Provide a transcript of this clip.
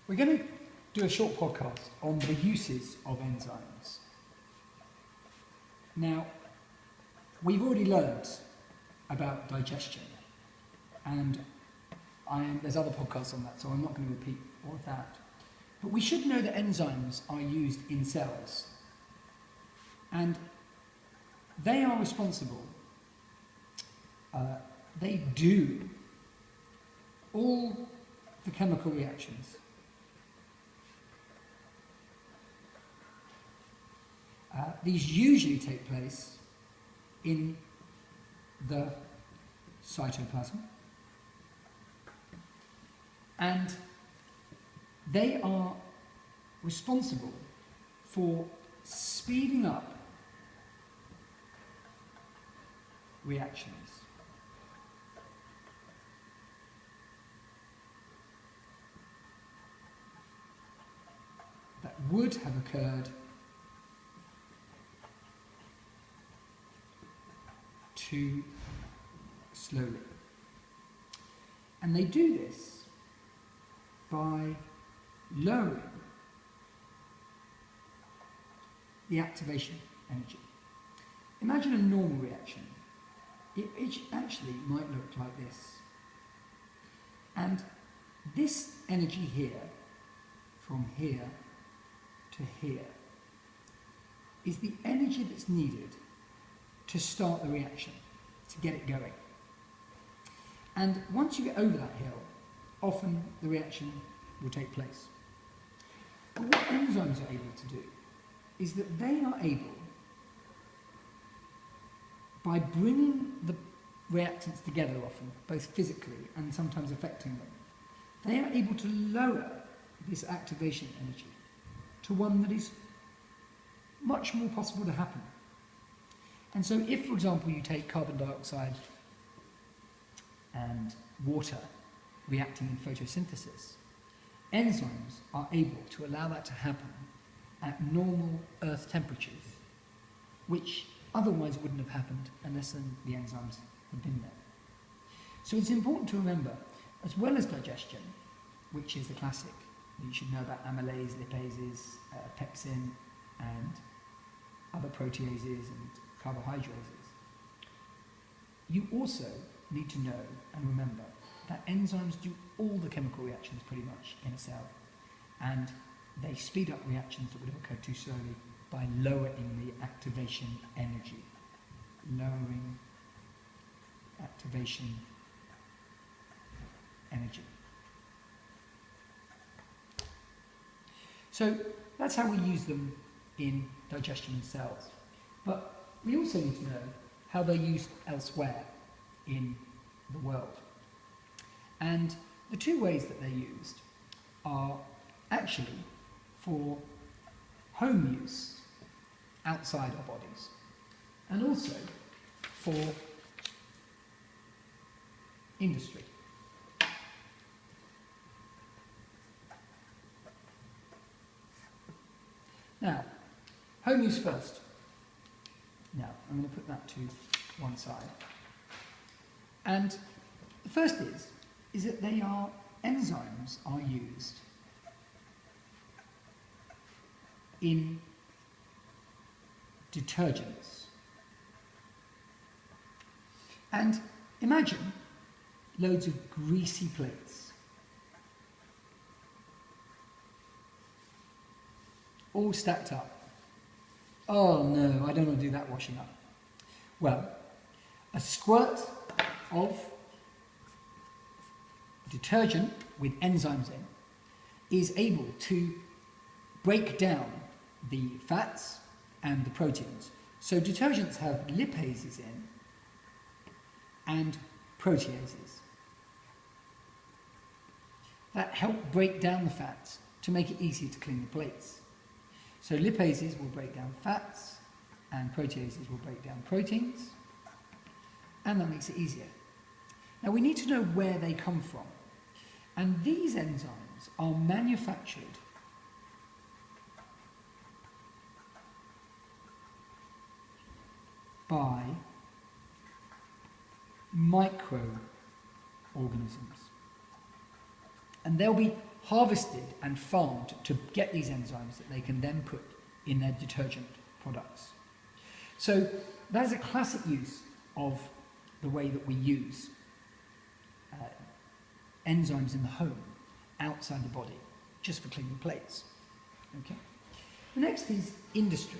We're going to do a short podcast on the uses of enzymes. Now, we've already learned about digestion, and there's other podcasts on that, so I'm not going to repeat all of that. But we should know that enzymes are used in cells, and they are responsible, they do all the chemical reactions. These usually take place in the cytoplasm, and they are responsible for speeding up reactions. That would have occurred too slowly. And they do this by lowering the activation energy. Imagine a normal reaction. It actually might look like this. And this energy here, from here to here, is the energy that's needed to start the reaction, to get it going. And once you get over that hill, often the reaction will take place. But what enzymes are able to do is that they are able, by bringing the reactants together often, both physically and sometimes affecting them, they are able to lower this activation energy to one that is much more possible to happen. And so if, for example, you take carbon dioxide and water reacting in photosynthesis, enzymes are able to allow that to happen at normal Earth temperatures, which otherwise wouldn't have happened unless the enzymes had been there. So it's important to remember, as well as digestion, which is the classic, you should know about amylase, lipases, pepsin, and other proteases and carbohydrates. You also need to know and remember that enzymes do all the chemical reactions pretty much in a cell, and they speed up reactions that would have occurred too slowly by lowering the activation energy. Lowering activation energy. So that's how we use them in digestion in cells. But we also need to know how they're used elsewhere in the world. And the two ways that they're used are actually for home use outside our bodies, and also for industry. Now, home use first. Now, I'm going to put that to one side. And the first is that enzymes are used in detergents. And imagine loads of greasy plates, all stacked up. Oh no, I don't want to do that washing up. Well, a squirt of detergent with enzymes in is able to break down the fats and the proteins. So detergents have lipases in and proteases that help break down the fats to make it easier to clean the plates. So lipases will break down fats, and proteases will break down proteins, and that makes it easier. Now we need to know where they come from, and these enzymes are manufactured by microorganisms. And there'll be harvested and farmed to get these enzymes that they can then put in their detergent products. So that is a classic use of the way that we use enzymes in the home, outside the body, just for cleaning plates. Okay. The next is industry.